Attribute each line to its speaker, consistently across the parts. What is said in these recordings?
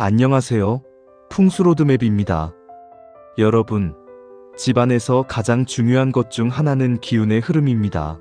Speaker 1: 안녕하세요. 풍수로드맵입니다. 여러분, 집안에서 가장 중요한 것 중 하나는 기운의 흐름입니다.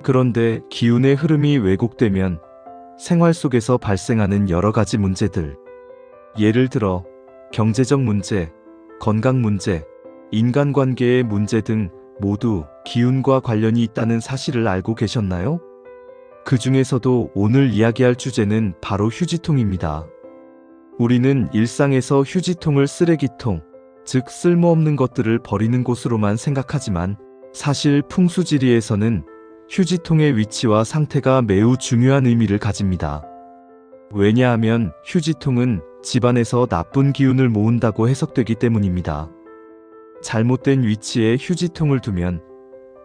Speaker 1: 그런데 기운의 흐름이 왜곡되면 생활 속에서 발생하는 여러 가지 문제들, 예를 들어 경제적 문제, 건강 문제, 인간관계의 문제 등 모두 기운과 관련이 있다는 사실을 알고 계셨나요? 그 중에서도 오늘 이야기할 주제는 바로 휴지통입니다. 우리는 일상에서 휴지통을 쓰레기통, 즉 쓸모없는 것들을 버리는 곳으로만 생각하지만 사실 풍수지리에서는 휴지통의 위치와 상태가 매우 중요한 의미를 가집니다. 왜냐하면 휴지통은 집안에서 나쁜 기운을 모은다고 해석되기 때문입니다. 잘못된 위치에 휴지통을 두면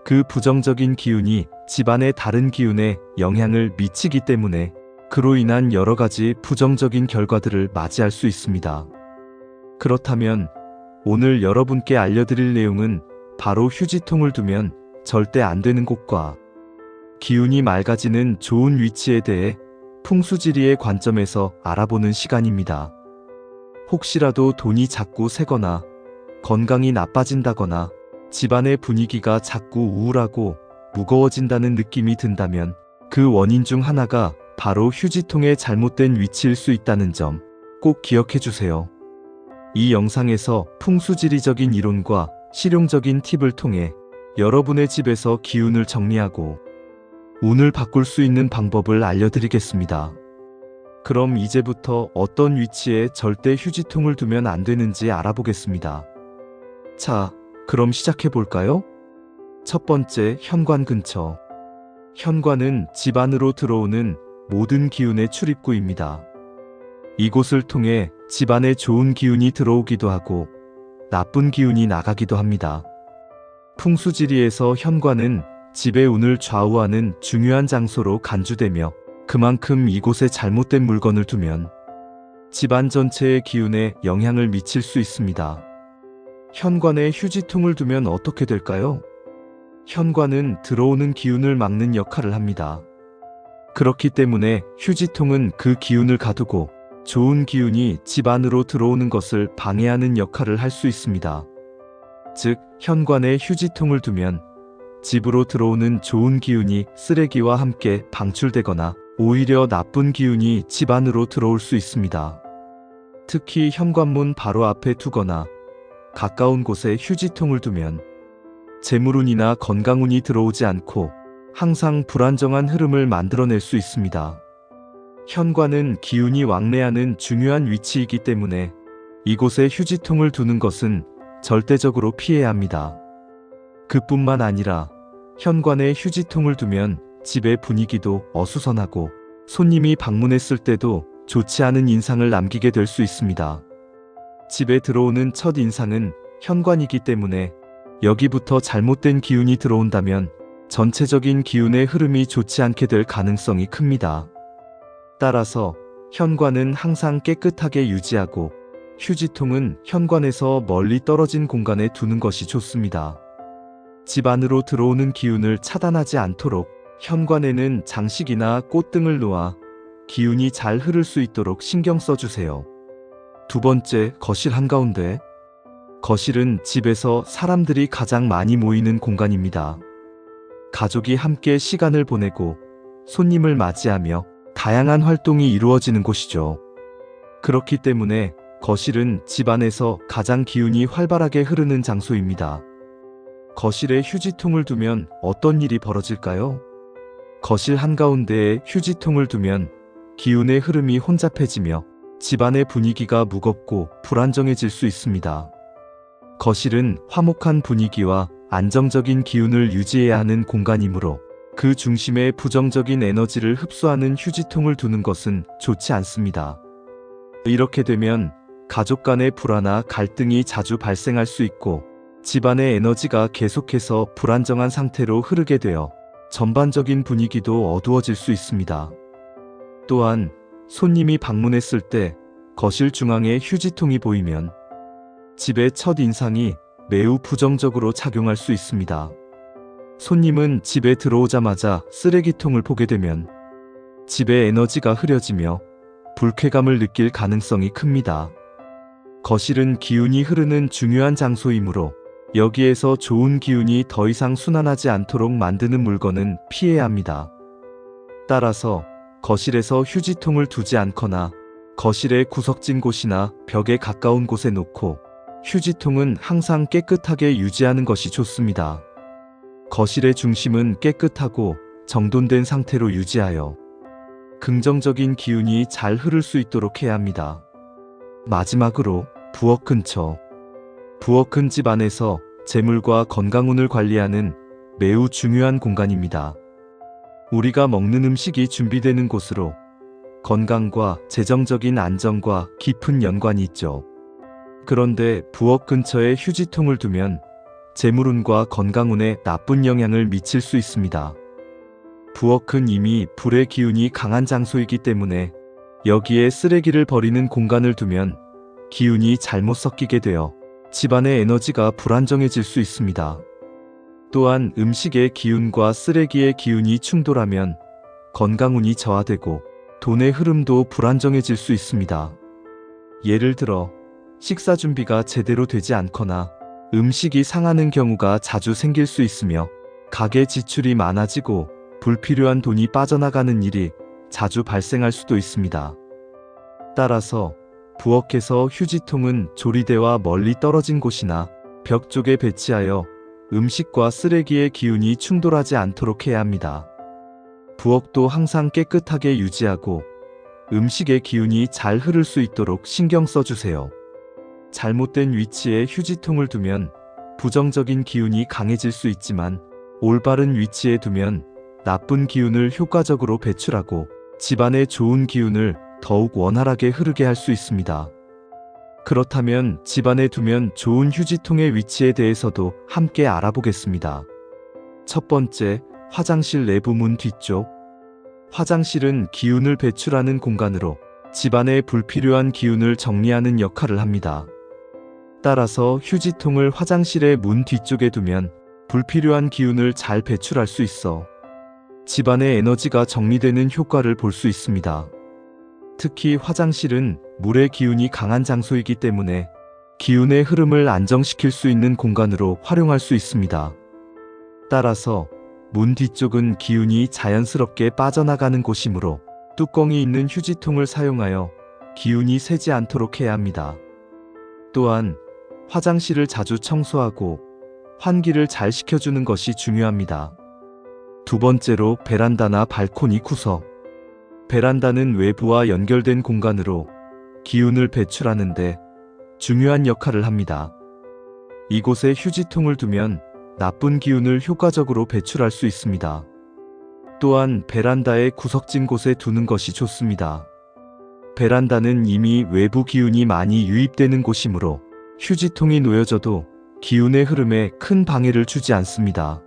Speaker 1: 그 부정적인 기운이 집안의 다른 기운에 영향을 미치기 때문에 그로 인한 여러 가지 부정적인 결과들을 맞이할 수 있습니다. 그렇다면 오늘 여러분께 알려드릴 내용은 바로 휴지통을 두면 절대 안 되는 곳과 기운이 맑아지는 좋은 위치에 대해 풍수지리의 관점에서 알아보는 시간입니다. 혹시라도 돈이 자꾸 새거나 건강이 나빠진다거나 집안의 분위기가 자꾸 우울하고 무거워진다는 느낌이 든다면 그 원인 중 하나가 바로 휴지통의 잘못된 위치일 수 있다는 점 꼭 기억해 주세요. 이 영상에서 풍수지리적인 이론과 실용적인 팁을 통해 여러분의 집에서 기운을 정리하고 운을 바꿀 수 있는 방법을 알려드리겠습니다. 그럼 이제부터 어떤 위치에 절대 휴지통을 두면 안 되는지 알아보겠습니다. 자, 그럼 시작해 볼까요? 첫 번째, 현관 근처. 현관은 집 안으로 들어오는 모든 기운의 출입구입니다. 이곳을 통해 집안에 좋은 기운이 들어오기도 하고 나쁜 기운이 나가기도 합니다. 풍수지리에서 현관은 집의 운을 좌우하는 중요한 장소로 간주되며 그만큼 이곳에 잘못된 물건을 두면 집안 전체의 기운에 영향을 미칠 수 있습니다. 현관에 휴지통을 두면 어떻게 될까요? 현관은 들어오는 기운을 막는 역할을 합니다. 그렇기 때문에 휴지통은 그 기운을 가두고 좋은 기운이 집 안으로 들어오는 것을 방해하는 역할을 할 수 있습니다. 즉, 현관에 휴지통을 두면 집으로 들어오는 좋은 기운이 쓰레기와 함께 방출되거나 오히려 나쁜 기운이 집 안으로 들어올 수 있습니다. 특히 현관문 바로 앞에 두거나 가까운 곳에 휴지통을 두면 재물운이나 건강운이 들어오지 않고 항상 불안정한 흐름을 만들어낼 수 있습니다. 현관은 기운이 왕래하는 중요한 위치이기 때문에 이곳에 휴지통을 두는 것은 절대적으로 피해야 합니다. 그뿐만 아니라 현관에 휴지통을 두면 집의 분위기도 어수선하고 손님이 방문했을 때도 좋지 않은 인상을 남기게 될 수 있습니다. 집에 들어오는 첫 인상은 현관이기 때문에 여기부터 잘못된 기운이 들어온다면 전체적인 기운의 흐름이 좋지 않게 될 가능성이 큽니다. 따라서 현관은 항상 깨끗하게 유지하고 휴지통은 현관에서 멀리 떨어진 공간에 두는 것이 좋습니다. 집 안으로 들어오는 기운을 차단하지 않도록 현관에는 장식이나 꽃 등을 놓아 기운이 잘 흐를 수 있도록 신경 써주세요. 두 번째, 거실 한가운데. 거실은 집에서 사람들이 가장 많이 모이는 공간입니다. 가족이 함께 시간을 보내고 손님을 맞이하며 다양한 활동이 이루어지는 곳이죠. 그렇기 때문에 거실은 집안에서 가장 기운이 활발하게 흐르는 장소입니다. 거실에 휴지통을 두면 어떤 일이 벌어질까요? 거실 한가운데에 휴지통을 두면 기운의 흐름이 혼잡해지며 집안의 분위기가 무겁고 불안정해질 수 있습니다. 거실은 화목한 분위기와 안정적인 기운을 유지해야 하는 공간이므로 그 중심에 부정적인 에너지를 흡수하는 휴지통을 두는 것은 좋지 않습니다. 이렇게 되면 가족 간의 불화나 갈등이 자주 발생할 수 있고 집안의 에너지가 계속해서 불안정한 상태로 흐르게 되어 전반적인 분위기도 어두워질 수 있습니다. 또한 손님이 방문했을 때 거실 중앙에 휴지통이 보이면 집의 첫 인상이 매우 부정적으로 작용할 수 있습니다. 손님은 집에 들어오자마자 쓰레기통을 보게 되면 집의 에너지가 흐려지며 불쾌감을 느낄 가능성이 큽니다. 거실은 기운이 흐르는 중요한 장소이므로 여기에서 좋은 기운이 더 이상 순환하지 않도록 만드는 물건은 피해야 합니다. 따라서 거실에서 휴지통을 두지 않거나 거실의 구석진 곳이나 벽에 가까운 곳에 놓고 휴지통은 항상 깨끗하게 유지하는 것이 좋습니다. 거실의 중심은 깨끗하고 정돈된 상태로 유지하여 긍정적인 기운이 잘 흐를 수 있도록 해야 합니다. 마지막으로 부엌 근처. 부엌은 집 안에서 재물과 건강운을 관리하는 매우 중요한 공간입니다. 우리가 먹는 음식이 준비되는 곳으로 건강과 재정적인 안정과 깊은 연관이 있죠. 그런데 부엌 근처에 휴지통을 두면 재물운과 건강운에 나쁜 영향을 미칠 수 있습니다. 부엌은 이미 불의 기운이 강한 장소이기 때문에 여기에 쓰레기를 버리는 공간을 두면 기운이 잘못 섞이게 되어 집안의 에너지가 불안정해질 수 있습니다. 또한 음식의 기운과 쓰레기의 기운이 충돌하면 건강운이 저하되고 돈의 흐름도 불안정해질 수 있습니다. 예를 들어 식사 준비가 제대로 되지 않거나 음식이 상하는 경우가 자주 생길 수 있으며 가계 지출이 많아지고 불필요한 돈이 빠져나가는 일이 자주 발생할 수도 있습니다. 따라서 부엌에서 휴지통은 조리대와 멀리 떨어진 곳이나 벽 쪽에 배치하여 음식과 쓰레기의 기운이 충돌하지 않도록 해야 합니다. 부엌도 항상 깨끗하게 유지하고 음식의 기운이 잘 흐를 수 있도록 신경 써주세요. 잘못된 위치에 휴지통을 두면 부정적인 기운이 강해질 수 있지만 올바른 위치에 두면 나쁜 기운을 효과적으로 배출하고 집안의 좋은 기운을 더욱 원활하게 흐르게 할 수 있습니다. 그렇다면 집안에 두면 좋은 휴지통의 위치에 대해서도 함께 알아보겠습니다. 첫 번째, 화장실 내부 문 뒤쪽. 화장실은 기운을 배출하는 공간으로 집안의 불필요한 기운을 정리하는 역할을 합니다. 따라서 휴지통을 화장실의 문 뒤쪽에 두면 불필요한 기운을 잘 배출할 수 있어 집안의 에너지가 정리되는 효과를 볼 수 있습니다. 특히 화장실은 물의 기운이 강한 장소이기 때문에 기운의 흐름을 안정시킬 수 있는 공간으로 활용할 수 있습니다. 따라서 문 뒤쪽은 기운이 자연스럽게 빠져나가는 곳이므로 뚜껑이 있는 휴지통을 사용하여 기운이 새지 않도록 해야 합니다. 또한 화장실을 자주 청소하고 환기를 잘 시켜주는 것이 중요합니다. 두 번째로 베란다나 발코니 구석. 베란다는 외부와 연결된 공간으로 기운을 배출하는데 중요한 역할을 합니다. 이곳에 휴지통을 두면 나쁜 기운을 효과적으로 배출할 수 있습니다. 또한 베란다의 구석진 곳에 두는 것이 좋습니다. 베란다는 이미 외부 기운이 많이 유입되는 곳이므로 휴지통이 놓여져도 기운의 흐름에 큰 방해를 주지 않습니다.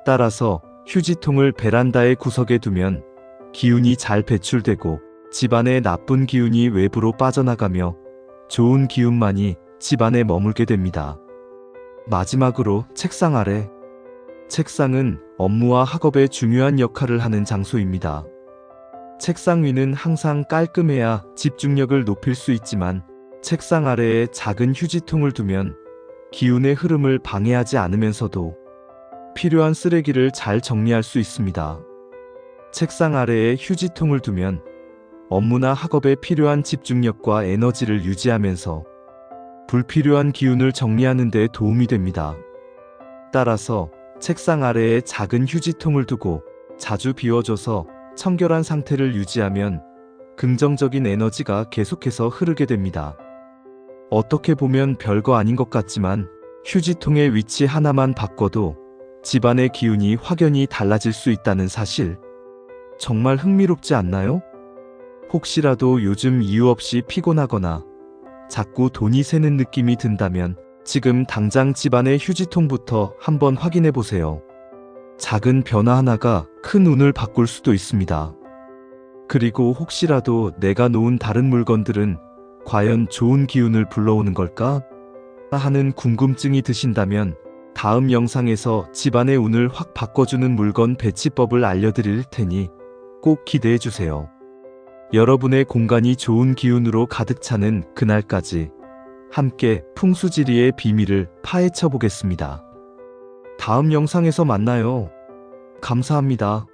Speaker 1: 따라서 휴지통을 베란다의 구석에 두면 기운이 잘 배출되고 집안의 나쁜 기운이 외부로 빠져나가며 좋은 기운만이 집안에 머물게 됩니다. 마지막으로 책상 아래. 책상은 업무와 학업에 중요한 역할을 하는 장소입니다. 책상 위는 항상 깔끔해야 집중력을 높일 수 있지만 책상 아래에 작은 휴지통을 두면 기운의 흐름을 방해하지 않으면서도 필요한 쓰레기를 잘 정리할 수 있습니다. 책상 아래에 휴지통을 두면 업무나 학업에 필요한 집중력과 에너지를 유지하면서 불필요한 기운을 정리하는 데 도움이 됩니다. 따라서 책상 아래에 작은 휴지통을 두고 자주 비워줘서 청결한 상태를 유지하면 긍정적인 에너지가 계속해서 흐르게 됩니다. 어떻게 보면 별거 아닌 것 같지만 휴지통의 위치 하나만 바꿔도 집안의 기운이 확연히 달라질 수 있다는 사실. 정말 흥미롭지 않나요? 혹시라도 요즘 이유 없이 피곤하거나 자꾸 돈이 새는 느낌이 든다면 지금 당장 집안의 휴지통부터 한번 확인해 보세요. 작은 변화 하나가 큰 운을 바꿀 수도 있습니다. 그리고 혹시라도 내가 놓은 다른 물건들은 과연 좋은 기운을 불러오는 걸까? 하는 궁금증이 드신다면 다음 영상에서 집안의 운을 확 바꿔주는 물건 배치법을 알려드릴 테니 꼭 기대해 주세요. 여러분의 공간이 좋은 기운으로 가득 차는 그날까지 함께 풍수지리의 비밀을 파헤쳐 보겠습니다. 다음 영상에서 만나요. 감사합니다.